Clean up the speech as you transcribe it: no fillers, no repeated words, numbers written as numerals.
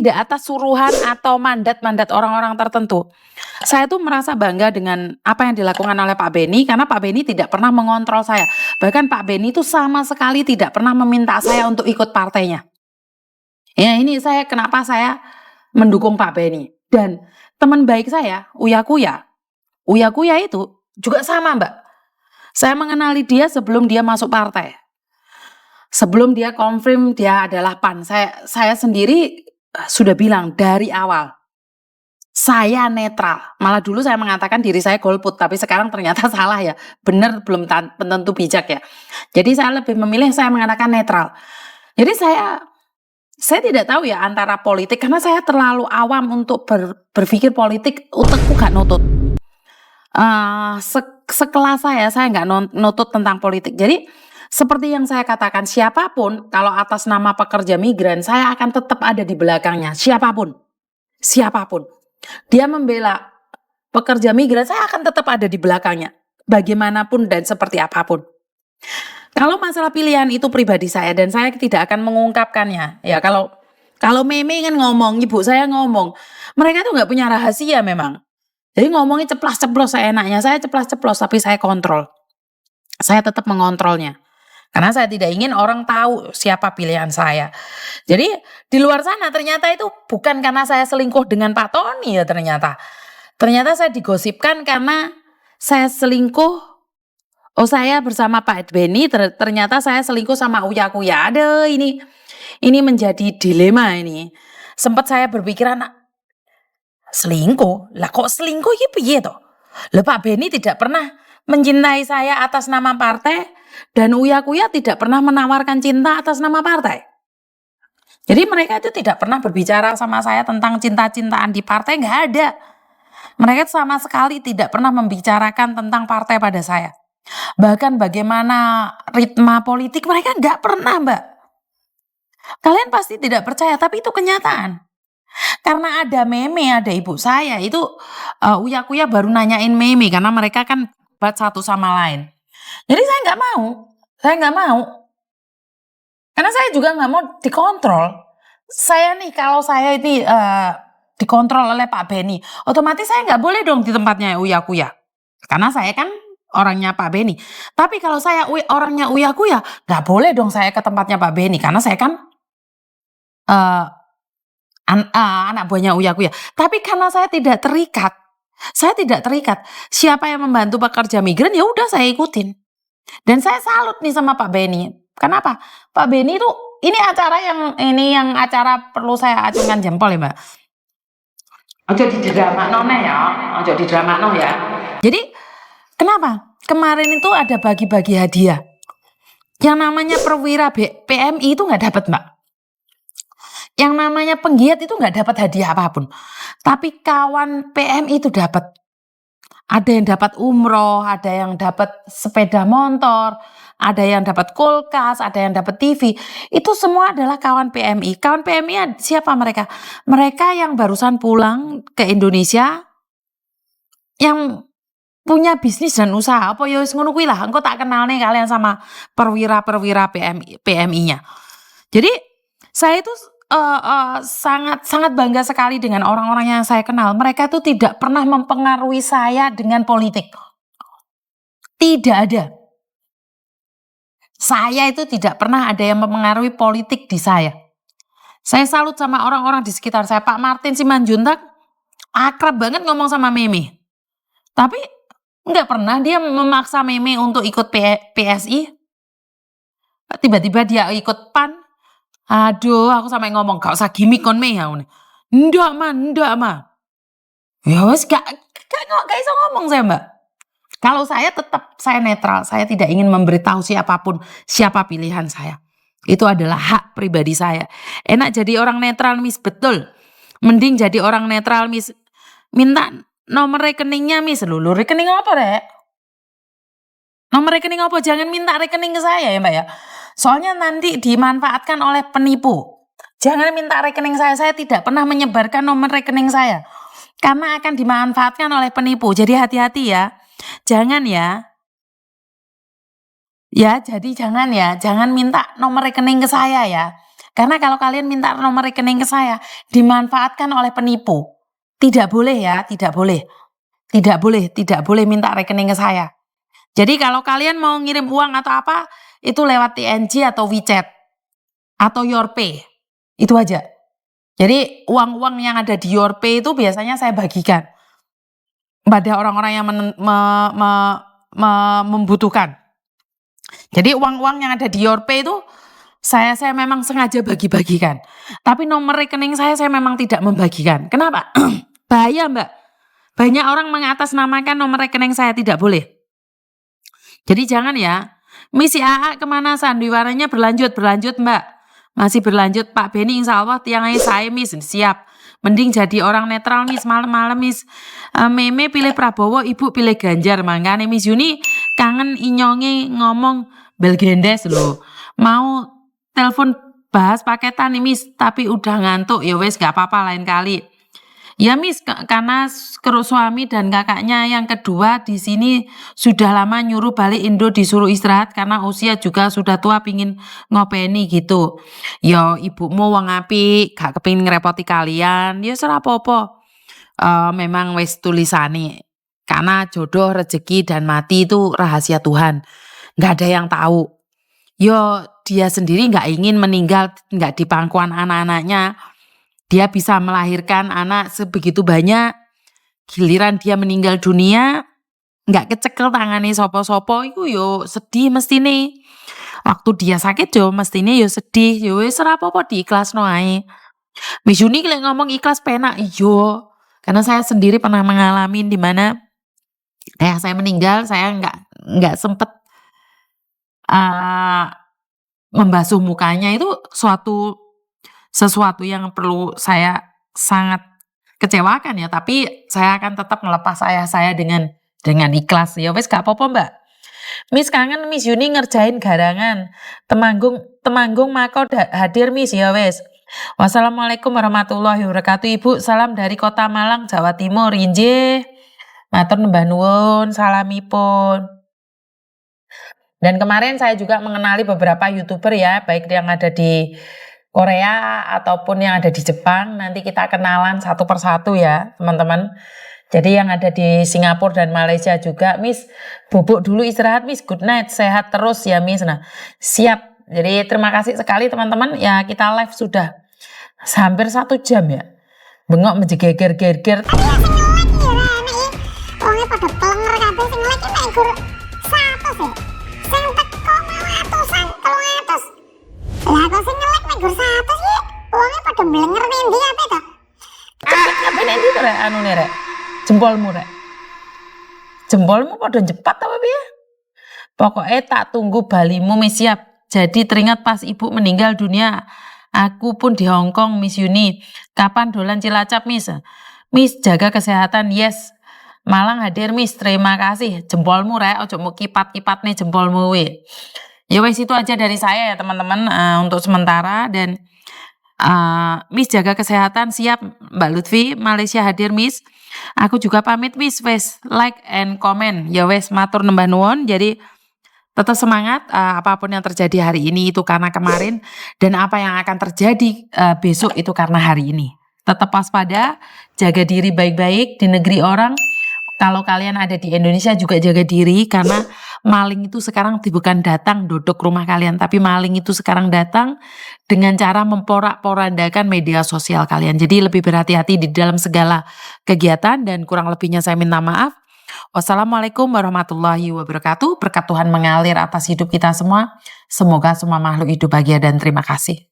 tidak atas suruhan atau mandat-mandat orang-orang tertentu. Saya tuh merasa bangga dengan apa yang dilakukan oleh Pak Beni karena Pak Beni tidak pernah mengontrol saya. Bahkan Pak Beni itu sama sekali tidak pernah meminta saya untuk ikut partainya. Ya ini kenapa saya mendukung Pak Beni. Dan teman baik saya, Uya Kuya. Uya Kuya itu juga sama Mbak. Saya mengenali dia sebelum dia masuk partai. Sebelum dia konfirm dia adalah PAN. Saya sendiri sudah bilang dari awal. Saya netral. Malah dulu saya mengatakan diri saya golput, tapi sekarang ternyata salah ya. Benar belum tentu bijak ya. Jadi saya lebih memilih saya mengatakan netral. Jadi saya tidak tahu ya antara politik karena saya terlalu awam untuk berpikir politik, otakku gak nutut. Sekelas saya nggak nutut tentang politik. Jadi seperti yang saya katakan, siapapun kalau atas nama pekerja migran, saya akan tetap ada di belakangnya. Siapapun. Dia membela pekerja migran, saya akan tetap ada di belakangnya. Bagaimanapun dan seperti apapun. Kalau masalah pilihan itu pribadi saya dan saya tidak akan mengungkapkannya. Ya kalau Meme kan ngomong, ibu saya ngomong, mereka tuh nggak punya rahasia memang. Jadi ngomongnya ceplas-ceplos seenaknya, saya ceplas-ceplos tapi saya kontrol. Saya tetap mengontrolnya. Karena saya tidak ingin orang tahu siapa pilihan saya. Jadi di luar sana ternyata itu bukan karena saya selingkuh dengan Pak Tony ya ternyata. Ternyata saya digosipkan karena saya selingkuh. Oh saya bersama Pak Beni ternyata saya selingkuh sama Uya Kuya. Aduh ini menjadi dilema ini. Sempat saya berpikiran selingkuh. Lah kok selingkuh iki piye toh? Lah Pak Beni tidak pernah mencintai saya atas nama partai. Dan Uya Kuya tidak pernah menawarkan cinta atas nama partai. Jadi mereka itu tidak pernah berbicara sama saya tentang cinta-cintaan di partai, nggak ada. Mereka sama sekali tidak pernah membicarakan tentang partai pada saya. Bahkan bagaimana ritma politik mereka nggak pernah Mbak. Kalian pasti tidak percaya, tapi itu kenyataan. Karena ada Meme, ada ibu saya, itu Uya Kuya baru nanyain Meme karena mereka kan buat satu sama lain. Jadi saya nggak mau. Karena saya juga nggak mau dikontrol. Saya nih kalau saya ini dikontrol oleh Pak Beni, otomatis saya nggak boleh dong di tempatnya Uya Kuya. Karena saya kan orangnya Pak Beni. Tapi kalau saya orangnya Uya Kuya, nggak boleh dong saya ke tempatnya Pak Beni. Karena saya kan anak buahnya Uya Kuya. Tapi karena saya tidak terikat. Siapa yang membantu pekerja migran ya udah saya ikutin. Dan saya salut nih sama Pak Beni. Kenapa? Pak Beni itu ini acara perlu saya acungkan jempol ya Mbak. Ojo di drama ya. Jadi kenapa? Kemarin itu ada bagi-bagi hadiah. Yang namanya perwira PMI itu nggak dapat Mbak. Yang namanya penggiat itu nggak dapat hadiah apapun. Tapi kawan PMI itu dapat. Ada yang dapat umroh, ada yang dapat sepeda motor, ada yang dapat kulkas, ada yang dapat TV. Itu semua adalah kawan PMI. Kawan PMI siapa mereka? Mereka yang barusan pulang ke Indonesia, yang punya bisnis dan usaha. Apa ya wis ngono kuwi lah. Engko tak kenal nih kalian sama perwira PMI-nya. Jadi saya itu sangat bangga sekali dengan orang-orang yang saya kenal. Mereka itu tidak pernah mempengaruhi saya dengan politik. Tidak ada. Saya itu tidak pernah ada yang mempengaruhi politik di saya. Saya salut sama orang-orang di sekitar saya. Pak Martin Simanjuntak akrab banget ngomong sama Meme. Tapi nggak pernah dia memaksa Meme untuk ikut PSI. Tiba-tiba dia ikut PAN. Aduh, aku sampai ngomong gak usah gimmick kon me ya. Ndak mah. Ya wes gak iso ngomong saya Mbak. Kalau saya tetap saya netral, saya tidak ingin memberitahu siapa pilihan saya. Itu adalah hak pribadi saya. Enak jadi orang netral Miss, betul. Mending jadi orang netral Miss. Minta nomor rekeningnya Miss, lulu rekening apa Rek? Nomor rekening apa? Jangan minta rekening ke saya ya Mbak ya. Soalnya nanti dimanfaatkan oleh penipu. Jangan minta rekening saya tidak pernah menyebarkan nomor rekening saya. Karena akan dimanfaatkan oleh penipu. Jadi hati-hati ya. Jangan ya. Ya, jadi jangan minta nomor rekening ke saya ya. Karena kalau kalian minta nomor rekening ke saya, dimanfaatkan oleh penipu. Tidak boleh ya, tidak boleh. Tidak boleh minta rekening ke saya. Jadi kalau kalian mau ngirim uang atau apa, itu lewat TNG atau WeChat atau YourPay. Itu aja. Jadi uang-uang yang ada di YourPay itu biasanya saya bagikan pada orang-orang yang membutuhkan. Jadi uang-uang yang ada di YourPay itu saya memang sengaja bagi-bagikan. Tapi nomor rekening saya memang tidak membagikan. Kenapa? Bahaya, Mbak. Banyak orang mengatasnamakan nomor rekening saya, tidak boleh. Jadi jangan ya. Misi AA kemana sandiwaranya berlanjut Mbak. Masih berlanjut Pak Beni, insya Allah tiang saya Miss siap. Mending jadi orang netral Miss, malam-malam Miss. Meme pilih Prabowo, Ibu pilih Ganjar. Makanya Miss Yuni kangen inyonge ngomong belgendes loh. Mau telepon bahas paketan nih Miss, tapi udah ngantuk. Ya wes gak apa-apa lain kali. Ya Miss, karena suami dan kakaknya yang kedua di sini sudah lama nyuruh balik Indo, disuruh istirahat karena usia juga sudah tua, pingin ngopeni gitu. Ya ibumu wong apik, gak kepingin ngerepoti kalian, ya serapopo. Memang wes tulisane, karena jodoh, rezeki dan mati itu rahasia Tuhan, gak ada yang tahu. Yo dia sendiri gak ingin meninggal, gak di pangkuan anak-anaknya. Dia bisa melahirkan anak sebegitu banyak, giliran dia meninggal dunia, nggak kecekel tangane sopo-sopo, itu yo sedih mesti nih. Waktu dia sakit yo mestinya yo sedih, yo wis ora apa-apa diikhlasno ae. Miss Yuni lek ngomong ikhlas penak, iyo. Karena saya sendiri pernah mengalami di mana saya meninggal, saya nggak sempet membasuh mukanya, itu sesuatu yang perlu saya sangat kecewakan ya, tapi saya akan tetap melepas ayah saya dengan ikhlas. Ya wes gak apa-apa Mbak. Miss kangen Miss Yuni ngerjain garangan. Temanggung mako hadir Miss ya wes. Wassalamualaikum warahmatullahi wabarakatuh. Ibu salam dari Kota Malang, Jawa Timur. Injih. Matur nembah nuwun, salamipun. Dan kemarin saya juga mengenali beberapa YouTuber ya, baik yang ada di Korea ataupun yang ada di Jepang. Nanti kita kenalan satu persatu ya teman-teman. Jadi yang ada di Singapura dan Malaysia juga. Miss bubuk dulu istirahat Miss, good night, sehat terus ya Miss. Nah siap, jadi terima kasih sekali teman-teman. Ya kita live sudah hampir 1 jam ya. Bengok menjegeger-geger. Orangnya pada pelenger kabeh sing like nek gur 100 ya. Sing teko mau atusan 300. Lah kok sing like nek gur 100 ya. Orangnya pada melenger nendi kabeh to. Kabeh nendi to rek anune rek. Jempolmu rek. Jempolmu pada jepat apa piye? Pokoknya tak tunggu balimu Miss siap. Jadi teringat pas ibu meninggal dunia. Aku pun di Hong Kong Miss Yuni. Kapan dolan Cilacap Miss? Miss jaga kesehatan yes. Malang hadir Miss, terima kasih. Jempolmu rek, ojo mau kipat-kipat nih jempolmu we. Ya wes itu aja dari saya ya teman-teman untuk sementara. Dan Miss jaga kesehatan siap Mbak Lutfi. Malaysia hadir Miss. Aku juga pamit Miss, wes like and comment. Ya wes matur nembah nuwun. Jadi tetap semangat, apapun yang terjadi hari ini itu karena kemarin, dan apa yang akan terjadi besok itu karena hari ini. Tetap waspada, jaga diri baik-baik di negeri orang. Kalau kalian ada di Indonesia juga jaga diri, karena maling itu sekarang bukan datang duduk rumah kalian, tapi maling itu sekarang datang dengan cara memporak-porandakan media sosial kalian. Jadi lebih berhati-hati di dalam segala kegiatan, dan kurang lebihnya saya minta maaf. Wassalamualaikum warahmatullahi wabarakatuh. Berkat Tuhan mengalir atas hidup kita semua. Semoga semua makhluk hidup bahagia dan terima kasih.